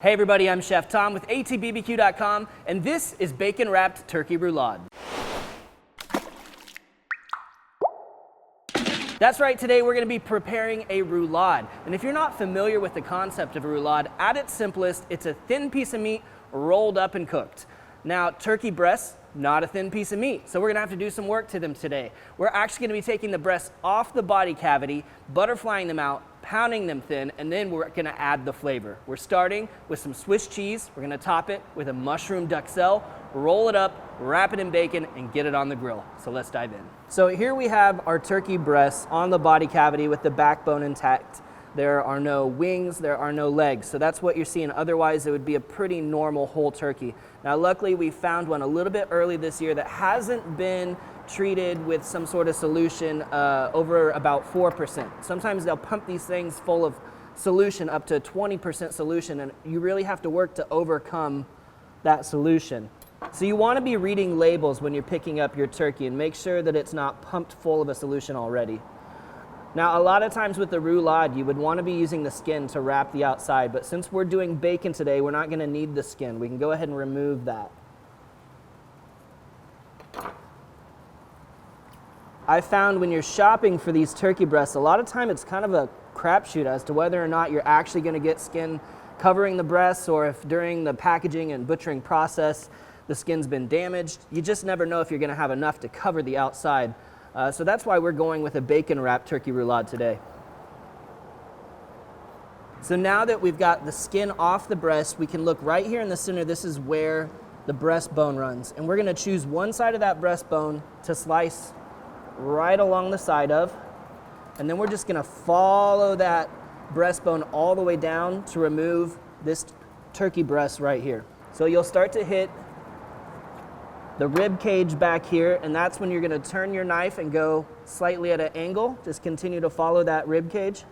Hey everybody, I'm Chef Tom with atbbq.com, and this is Bacon Wrapped Turkey Roulade. That's right, today we're going to be preparing a roulade. And if you're not familiar with the concept of a roulade, at its simplest, it's a thin piece of meat rolled up and cooked. Now, turkey breasts, not a thin piece of meat, so we're going to have to do some work to them today. We're actually going to be taking the breasts off the body cavity, butterflying them out, pounding them thin, and then we're going to add the flavor. We're starting with some Swiss cheese. We're going to top it with a mushroom Duxelles, roll it up, wrap it in bacon, and get it on the grill. So let's dive in. So here we have our turkey breasts on the body cavity with the backbone intact. There are no wings, there are no legs. So that's what you're seeing. Otherwise, it would be a pretty normal whole turkey. Now, luckily, we found one a little bit early this year that hasn't been treated with some sort of solution over about 4%. Sometimes they'll pump these things full of solution up to 20% solution, and you really have to work to overcome that solution. So you want to be reading labels when you're picking up your turkey and make sure that it's not pumped full of a solution already. Now, a lot of times with the roulade, you would want to be using the skin to wrap the outside, but since we're doing bacon today, we're not going to need the skin. We can go ahead and remove that. I found when you're shopping for these turkey breasts, a lot of time it's kind of a crapshoot as to whether or not you're actually going to get skin covering the breasts, or if during the packaging and butchering process, the skin's been damaged. You just never know if you're going to have enough to cover the outside. So that's why we're going with a bacon wrapped turkey roulade today. So now that we've got the skin off the breast, we can look right here in the center. This is where the breastbone runs. And we're going to choose one side of that breastbone to slice right along the side of. And then we're just going to follow that breastbone all the way down to remove this turkey breast right here. So you'll start to hit the rib cage back here, and that's when you're going to turn your knife and go slightly at an angle. Just continue to follow that rib cage.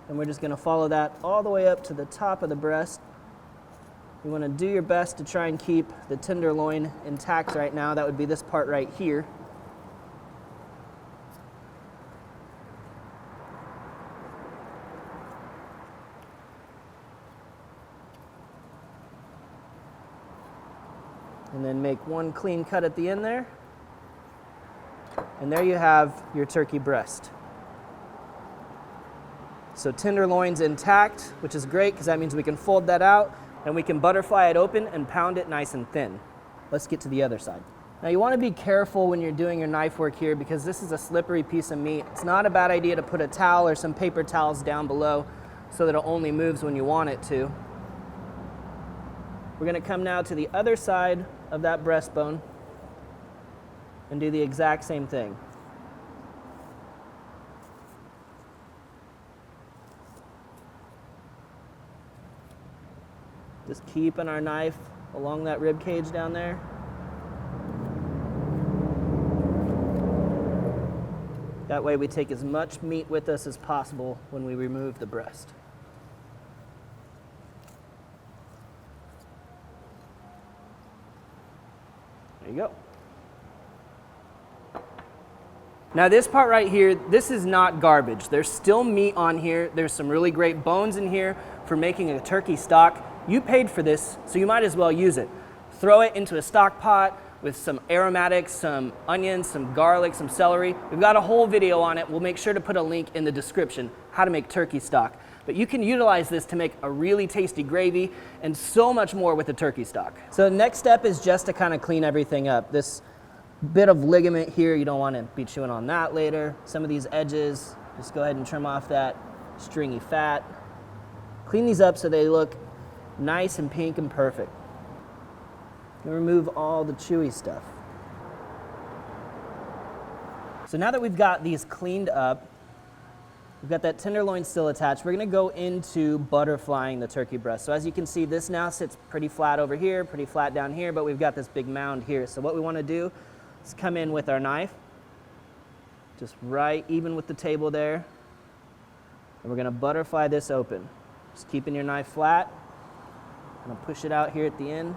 And we're just going to follow that all the way up to the top of the breast. You want to do your best to try and keep the tenderloin intact right now. That would be this part right here. And then make one clean cut at the end there. And there you have your turkey breast. So tenderloin's intact, which is great because that means we can fold that out and we can butterfly it open and pound it nice and thin. Let's get to the other side. Now you want to be careful when you're doing your knife work here because this is a slippery piece of meat. It's not a bad idea to put a towel or some paper towels down below so that it only moves when you want it to. We're going to come now to the other side of that breastbone and do the exact same thing. Just keeping our knife along that rib cage down there. That way we take as much meat with us as possible when we remove the breast. There you go. Now this part right here, this is not garbage. There's still meat on here. There's some really great bones in here for making a turkey stock. You paid for this, so you might as well use it. Throw it into a stock pot with some aromatics, some onions, some garlic, some celery. We've got a whole video on it. We'll make sure to put a link in the description, how to make turkey stock. But you can utilize this to make a really tasty gravy and so much more with the turkey stock. So the next step is just to kind of clean everything up. This bit of ligament here, you don't want to be chewing on that later. Some of these edges, just go ahead and trim off that stringy fat. Clean these up so they look nice and pink and perfect. And remove all the chewy stuff. So now that we've got these cleaned up, we've got that tenderloin still attached. We're going to go into butterflying the turkey breast. So as you can see, this now sits pretty flat over here, pretty flat down here, but we've got this big mound here. So what we want to do is come in with our knife, just right even with the table there, and we're going to butterfly this open. Just keeping your knife flat. I'm going to push it out here at the end.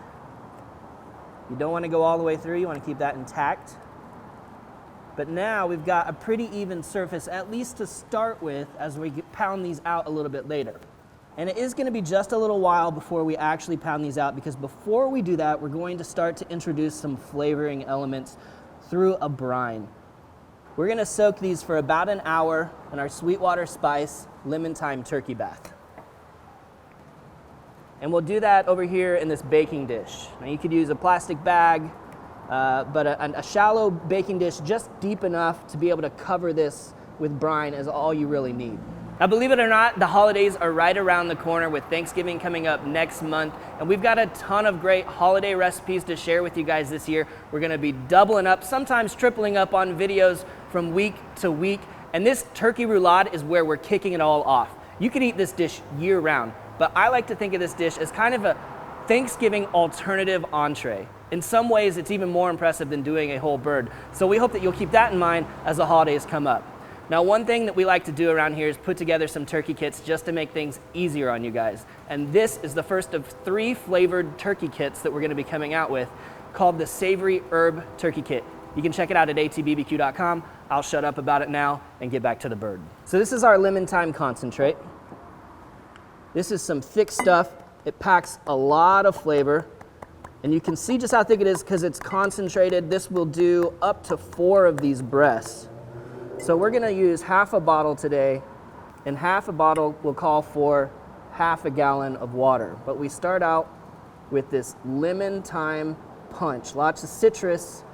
You don't want to go all the way through. You want to keep that intact. But now we've got a pretty even surface, at least to start with, as we pound these out a little bit later. And it is going to be just a little while before we actually pound these out, because before we do that, we're going to start to introduce some flavoring elements through a brine. We're going to soak these for about an hour in our Sweetwater Spice Lemon Thyme Turkey Bath. And we'll do that over here in this baking dish. Now you could use a plastic bag, but a shallow baking dish just deep enough to be able to cover this with brine is all you really need. Now, believe it or not, the holidays are right around the corner with Thanksgiving coming up next month, and we've got a ton of great holiday recipes to share with you guys this year. We're gonna be doubling up, sometimes tripling up on videos from week to week, and this turkey roulade is where we're kicking it all off. You can eat this dish year round, but I like to think of this dish as kind of a Thanksgiving alternative entree. In some ways, it's even more impressive than doing a whole bird. So we hope that you'll keep that in mind as the holidays come up. Now, one thing that we like to do around here is put together some turkey kits just to make things easier on you guys. And this is the first of 3 flavored turkey kits that we're gonna be coming out with, called the Savory Herb Turkey Kit. You can check it out at atbbq.com. I'll shut up about it now and get back to the bird. So this is our lemon thyme concentrate. This is some thick stuff. It packs a lot of flavor. And you can see just how thick it is because it's concentrated. This will do up to 4 of these breasts. So we're gonna use half a bottle today, and half a bottle will call for half a gallon of water. But we start out with this lemon thyme punch. Lots of citrus.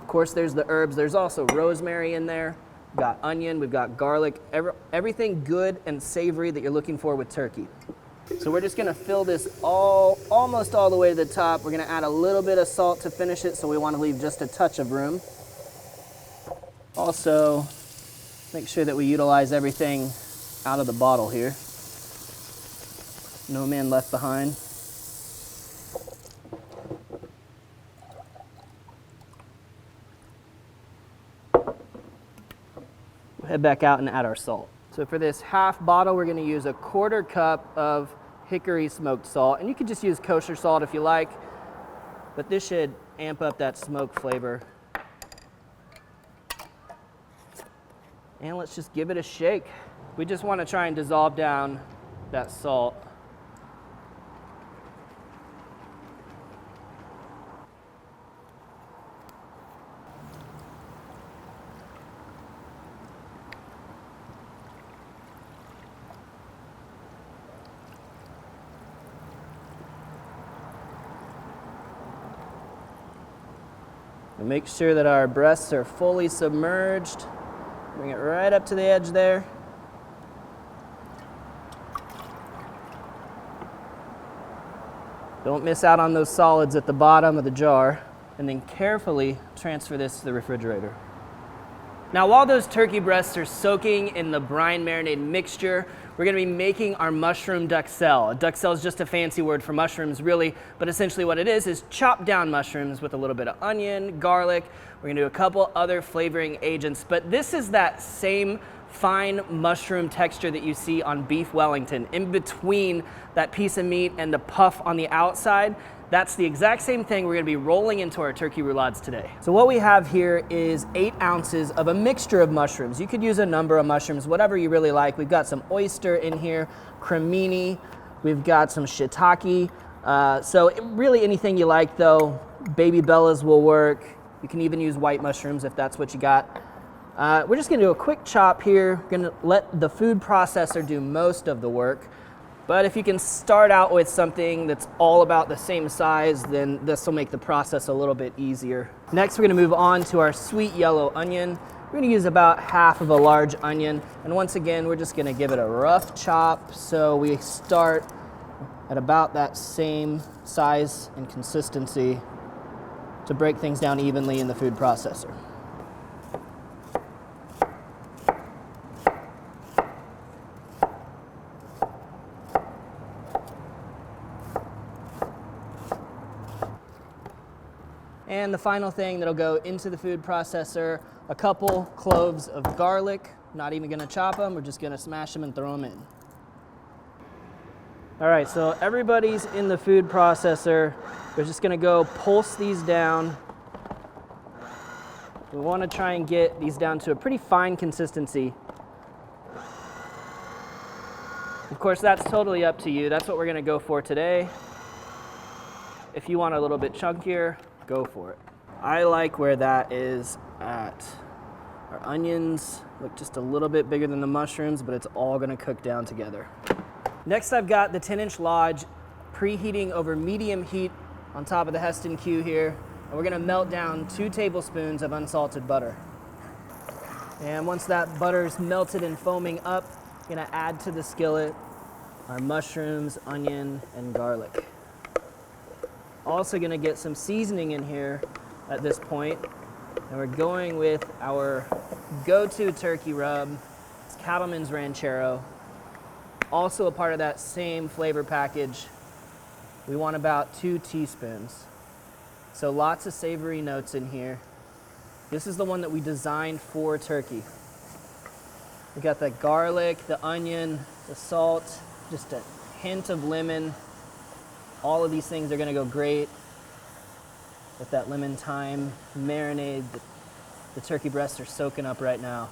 Of course, there's the herbs. There's also rosemary in there. We've got onion, we've got garlic, everything good and savory that you're looking for with turkey. So we're just gonna fill this almost all the way to the top. We're gonna add a little bit of salt to finish it, so we wanna leave just a touch of room. Also, make sure that we utilize everything out of the bottle here. No man left behind. We'll head back out and add our salt. So for this half bottle, we're gonna use a 1/4 cup of hickory smoked salt. And you could just use kosher salt if you like, but this should amp up that smoke flavor. And let's just give it a shake. We just want to try and dissolve down that salt. And make sure that our breasts are fully submerged. Bring it right up to the edge there. Don't miss out on those solids at the bottom of the jar, and then carefully transfer this to the refrigerator. Now, while those turkey breasts are soaking in the brine marinade mixture, we're gonna be making our mushroom duxelle. A duxelle is just a fancy word for mushrooms, really, but essentially what it is chopped down mushrooms with a little bit of onion, garlic. We're gonna do a couple other flavoring agents, but this is that same fine mushroom texture that you see on beef Wellington. In between that piece of meat and the puff on the outside, that's the exact same thing we're gonna be rolling into our turkey roulades today. So what we have here is 8 ounces of a mixture of mushrooms. You could use a number of mushrooms, whatever you really like. We've got some oyster in here, cremini, we've got some shiitake. So really anything you like though. Baby bellas will work. You can even use white mushrooms if that's what you got. We're just gonna do a quick chop here. We're gonna let the food processor do most of the work. But if you can start out with something that's all about the same size, then this will make the process a little bit easier. Next, we're gonna move on to our sweet yellow onion. We're gonna use about half of a large onion. And once again, we're just gonna give it a rough chop. So we start at about that same size and consistency to break things down evenly in the food processor. And the final thing that'll go into the food processor, a couple cloves of garlic. Not even gonna chop them, we're just gonna smash them and throw them in. All right, so everybody's in the food processor. We're just gonna go pulse these down. We want to try and get these down to a pretty fine consistency. Of course, that's totally up to you. That's what we're going to go for today. If you want a little bit chunkier, go for it. I like where that is at. Our onions look just a little bit bigger than the mushrooms, but it's all going to cook down together. Next, I've got the 10-inch Lodge preheating over medium heat on top of the Heston Q here. And we're going to melt down 2 tablespoons of unsalted butter. And once that butter's melted and foaming up, I'm going to add to the skillet our mushrooms, onion, and garlic. Also going to get some seasoning in here at this point. And we're going with our go-to turkey rub. It's Cattleman's Ranchero. Also a part of that same flavor package. We want about 2 teaspoons. So lots of savory notes in here. This is the one that we designed for turkey. We got the garlic, the onion, the salt, just a hint of lemon. All of these things are gonna go great with that lemon thyme marinade that the turkey breasts are soaking up right now.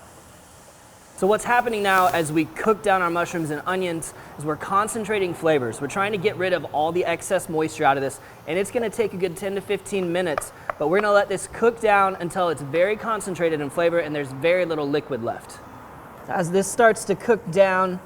So what's happening now as we cook down our mushrooms and onions is we're concentrating flavors. We're trying to get rid of all the excess moisture out of this, and it's gonna take a good 10 to 15 minutes, but we're gonna let this cook down until it's very concentrated in flavor and there's very little liquid left. As this starts to cook down,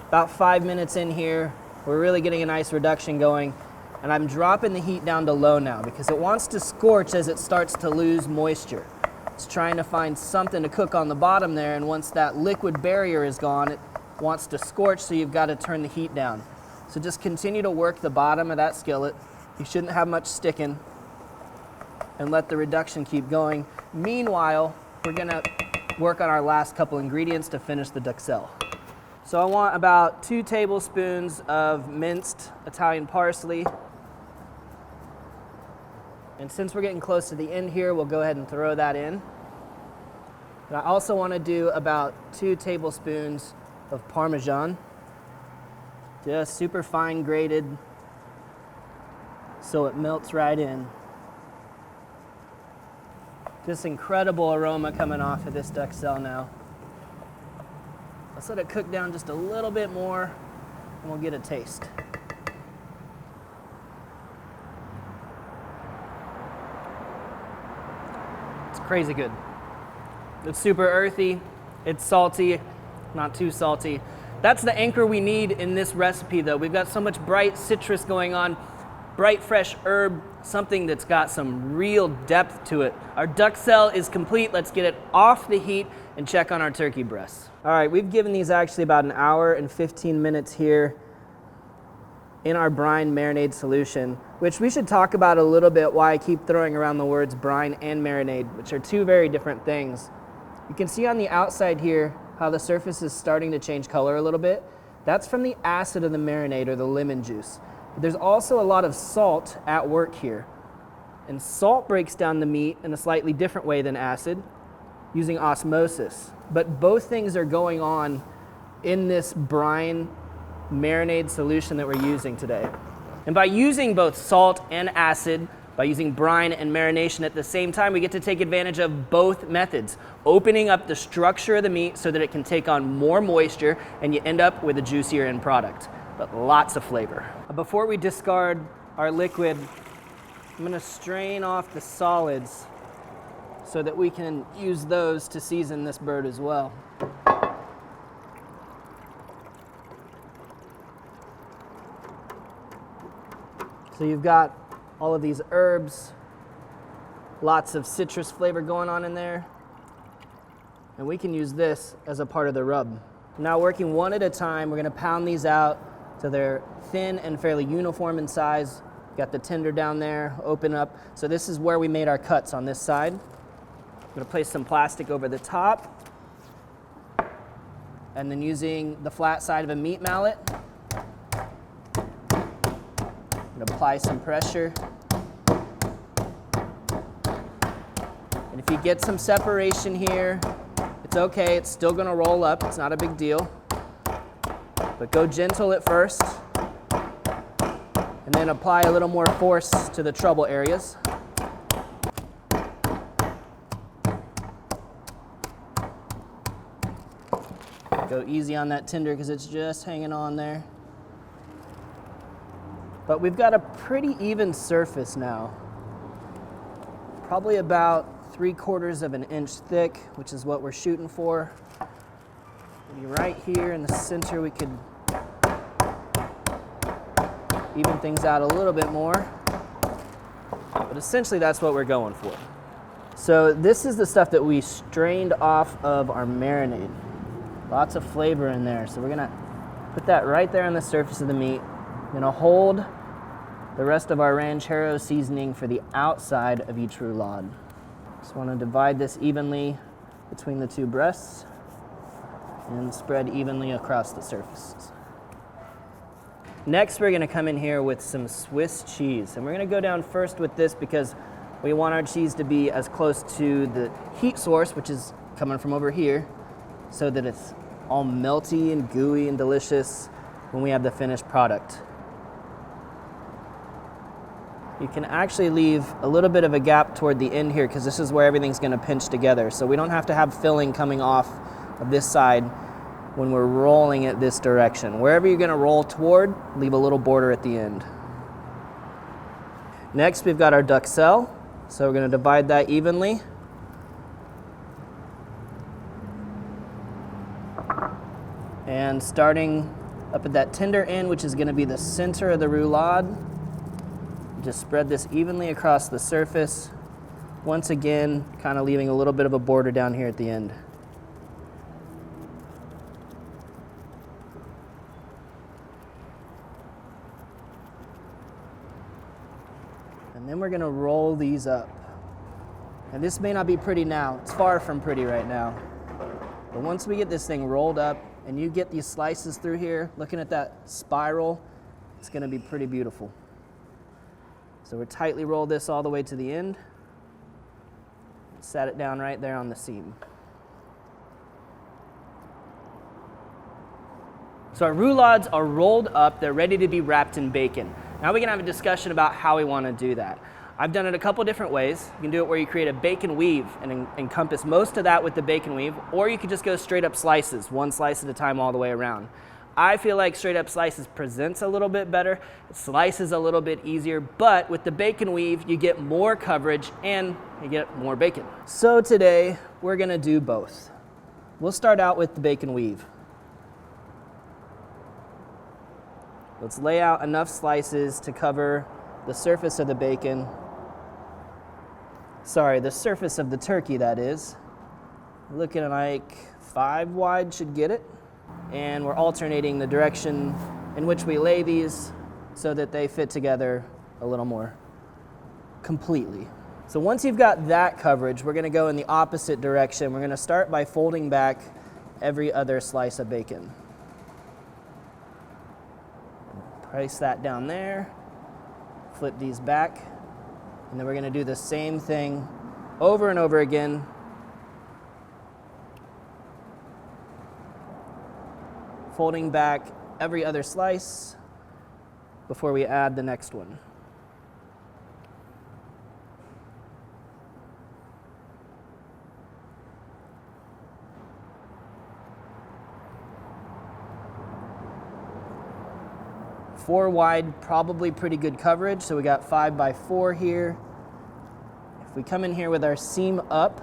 about 5 minutes in here, we're really getting a nice reduction going, and I'm dropping the heat down to low now because it wants to scorch as it starts to lose moisture. It's trying to find something to cook on the bottom there, and once that liquid barrier is gone, it wants to scorch, so you've got to turn the heat down. So just continue to work the bottom of that skillet. You shouldn't have much sticking, and let the reduction keep going. Meanwhile, we're gonna work on our last couple ingredients to finish the Duxelles. So I want about 2 tablespoons of minced Italian parsley. And since we're getting close to the end here, we'll go ahead and throw that in. And I also want to do about 2 tablespoons of Parmesan. Just super fine grated so it melts right in. Just incredible aroma coming off of this Duxelles now. Let's let it cook down just a little bit more and we'll get a taste. It's crazy good. It's super earthy, it's salty, not too salty. That's the anchor we need in this recipe though. We've got so much bright citrus going on, bright fresh herb, something that's got some real depth to it. Our Duxelles is complete. Let's get it off the heat and check on our turkey breasts. All right, we've given these actually about 1 hour and 15 minutes here in our brine marinade solution, which we should talk about a little bit why I keep throwing around the words brine and marinade, which are 2 very different things. You can see on the outside here how the surface is starting to change color a little bit. That's from the acid of the marinade or the lemon juice. But there's also a lot of salt at work here. And salt breaks down the meat in a slightly different way than acid, using osmosis. But both things are going on in this brine marinade solution that we're using today. And by using both salt and acid, by using brine and marination at the same time, we get to take advantage of both methods, opening up the structure of the meat so that it can take on more moisture and you end up with a juicier end product, but lots of flavor. Before we discard our liquid, I'm gonna strain off the solids so that we can use those to season this bird as well. So you've got all of these herbs, lots of citrus flavor going on in there, and we can use this as a part of the rub. Now working one at a time, we're gonna pound these out so they're thin and fairly uniform in size. Got the tender down there, open up. So this is where we made our cuts on this side. I'm gonna place some plastic over the top, and then using the flat side of a meat mallet, I'm gonna apply some pressure. And if you get some separation here, it's okay, it's still gonna roll up, it's not a big deal. But go gentle at first, and then apply a little more force to the trouble areas. Go easy on that tinder because it's just hanging on there. But we've got a pretty even surface now. Probably about 3/4 of an inch thick, which is what we're shooting for. Maybe right here in the center we could even things out a little bit more. But essentially that's what we're going for. So this is the stuff that we strained off of our marinade. Lots of flavor in there. So we're gonna put that right there on the surface of the meat. I'm gonna hold the rest of our ranchero seasoning for the outside of each roulade. Just wanna divide this evenly between the two breasts and spread evenly across the surfaces. Next, we're gonna come in here with some Swiss cheese. And we're gonna go down first with this because we want our cheese to be as close to the heat source, which is coming from over here, so that it's all melty and gooey and delicious when we have the finished product. You can actually leave a little bit of a gap toward the end here because this is where everything's gonna pinch together. So we don't have to have filling coming off of this side when we're rolling it this direction. Wherever you're gonna roll toward, leave a little border at the end. Next, we've got our Duxelles. So we're gonna divide that evenly. And starting up at that tender end, which is gonna be the center of the roulade, just spread this evenly across the surface. Once again, kind of leaving a little bit of a border down here at the end. And then we're gonna roll these up. And this may not be pretty now. It's far from pretty right now. But once we get this thing rolled up and you get these slices through here, looking at that spiral, it's gonna be pretty beautiful. So we're tightly roll this all the way to the end. Set it down right there on the seam. So our roulades are rolled up, they're ready to be wrapped in bacon. Now we can have a discussion about how we want to do that. I've done it a couple different ways. You can do it where you create a bacon weave and encompass most of that with the bacon weave, or you could just go straight up slices, one slice at a time all the way around. I feel like straight up slices presents a little bit better, it slices a little bit easier, but with the bacon weave, you get more coverage and you get more bacon. So today, we're gonna do both. We'll start out with the bacon weave. Let's lay out enough slices to cover the surface of the bacon. Sorry, the surface of the turkey, that is. Looking like 5 wide should get it. And we're alternating the direction in which we lay these so that they fit together a little more completely. So once you've got that coverage, we're gonna go in the opposite direction. We're gonna start by folding back every other slice of bacon. Place that down there, flip these back, and then we're gonna do the same thing over and over again. Folding back every other slice before we add the next one. Four wide, probably pretty good coverage, so we got 5 by 4 here. If we come in here with our seam up,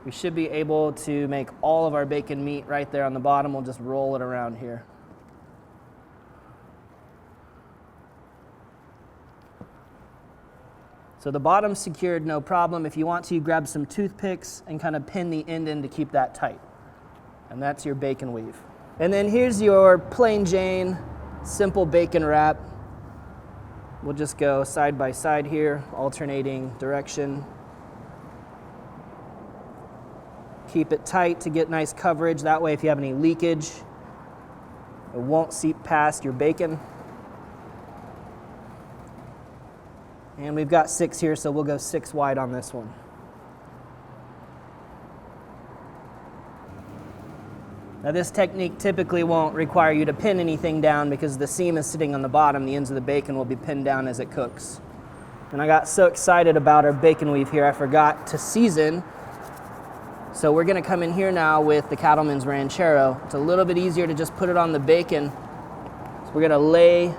we should be able to make all of our bacon meat right there on the bottom. We'll just roll it around here. So the bottom's secured, no problem. If you want to, grab some toothpicks and kind of pin the end in to keep that tight. And that's your bacon weave. And then here's your plain Jane, simple bacon wrap. We'll just go side by side here, alternating direction. Keep it tight to get nice coverage. That way, if you have any leakage, it won't seep past your bacon. And we've got 6 here, so we'll go 6 wide on this one. Now this technique typically won't require you to pin anything down because the seam is sitting on the bottom. The ends of the bacon will be pinned down as it cooks. And I got so excited about our bacon weave here, I forgot to season. So we're gonna come in here now with the Cattleman's Ranchero. It's a little bit easier to just put it on the bacon. So we're gonna lay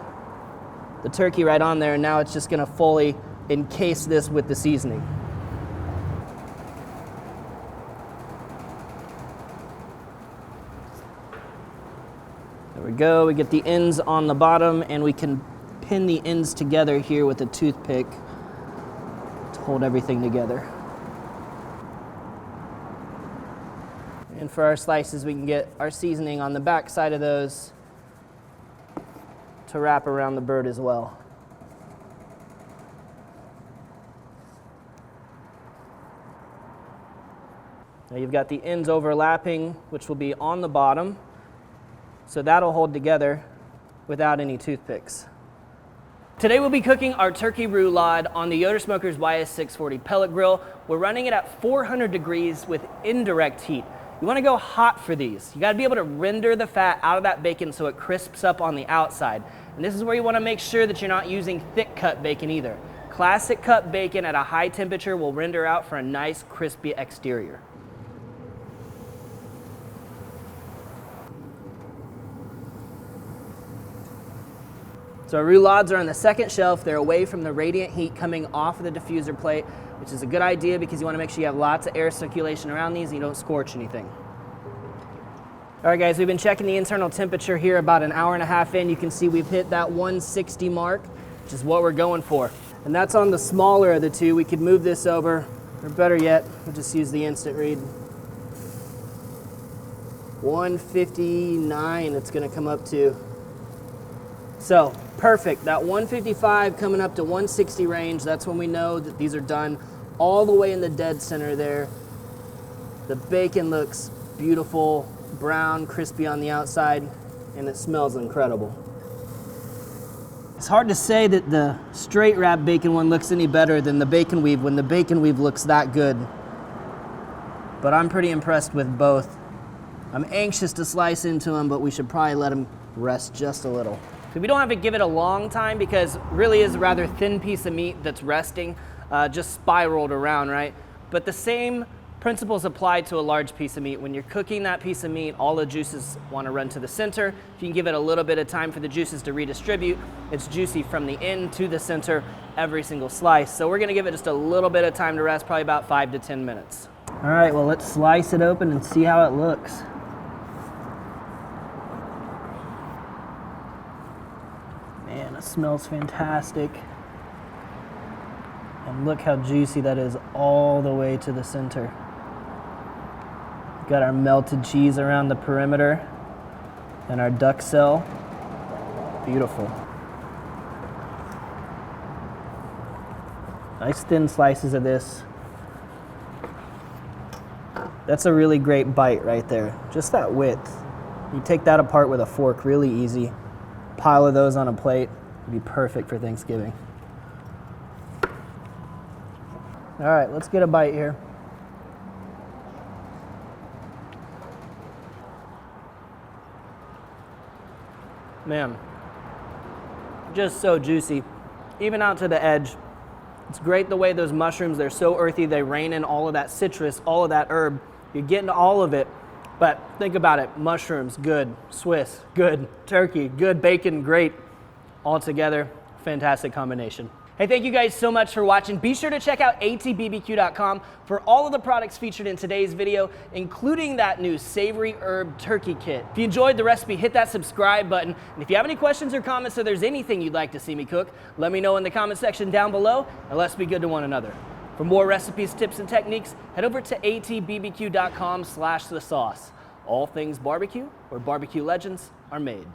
the turkey right on there, and now it's just gonna fully encase this with the seasoning. There we go, we get the ends on the bottom, and we can pin the ends together here with a toothpick to hold everything together. And for our slices, we can get our seasoning on the back side of those to wrap around the bird as well. Now you've got the ends overlapping, which will be on the bottom, so that'll hold together without any toothpicks. Today we'll be cooking our turkey roulade on the Yoder Smokers YS640 pellet grill. We're running it at 400 degrees with indirect heat. You want to go hot for these. You got to be able to render the fat out of that bacon so it crisps up on the outside. And this is where you want to make sure that you're not using thick cut bacon either. Classic cut bacon at a high temperature will render out for a nice crispy exterior. So our roulades are on the second shelf. They're away from the radiant heat coming off of the diffuser plate, which is a good idea because you want to make sure you have lots of air circulation around these and you don't scorch anything. All right, guys, we've been checking the internal temperature here about an hour and a half in. You can see we've hit that 160 mark, which is what we're going for. And that's on the smaller of the two. We could move this over, or better yet, we'll just use the instant read. 159 it's going to come up to. So perfect, that 155 coming up to 160 range, that's when we know that these are done all the way in the dead center there. The bacon looks beautiful, brown, crispy on the outside, and it smells incredible. It's hard to say that the straight wrap bacon one looks any better than the bacon weave when the bacon weave looks that good. But I'm pretty impressed with both. I'm anxious to slice into them, but we should probably let them rest just a little. So we don't have to give it a long time because it really is a rather thin piece of meat that's resting, just spiraled around, right? But the same principles apply to a large piece of meat. When you're cooking that piece of meat, all the juices want to run to the center. If you can give it a little bit of time for the juices to redistribute, it's juicy from the end to the center every single slice. So we're going to give it just a little bit of time to rest, probably about 5 to 10 minutes. All right, well, let's slice it open and see how it looks. Man, it smells fantastic. And look how juicy that is all the way to the center. Got our melted cheese around the perimeter and our Duxelles. Beautiful. Nice thin slices of this. That's a really great bite right there. Just that width. You take that apart with a fork really easy. Pile of those on a plate would be perfect for Thanksgiving. All right, let's get a bite here. Man, just so juicy, even out to the edge. It's great the way those mushrooms, they're so earthy, they rein in all of that citrus, all of that herb. You're getting all of it, but think about it. Mushrooms, good. Swiss, good. Turkey, good. Bacon, great. All together, fantastic combination. Hey, thank you guys so much for watching. Be sure to check out atbbq.com for all of the products featured in today's video, including that new savory herb turkey kit. If you enjoyed the recipe, hit that subscribe button. And if you have any questions or comments or there's anything you'd like to see me cook, let me know in the comment section down below, and let's be good to one another. For more recipes, tips, and techniques, head over to atbbq.com/thesauce. All things barbecue, where barbecue legends are made.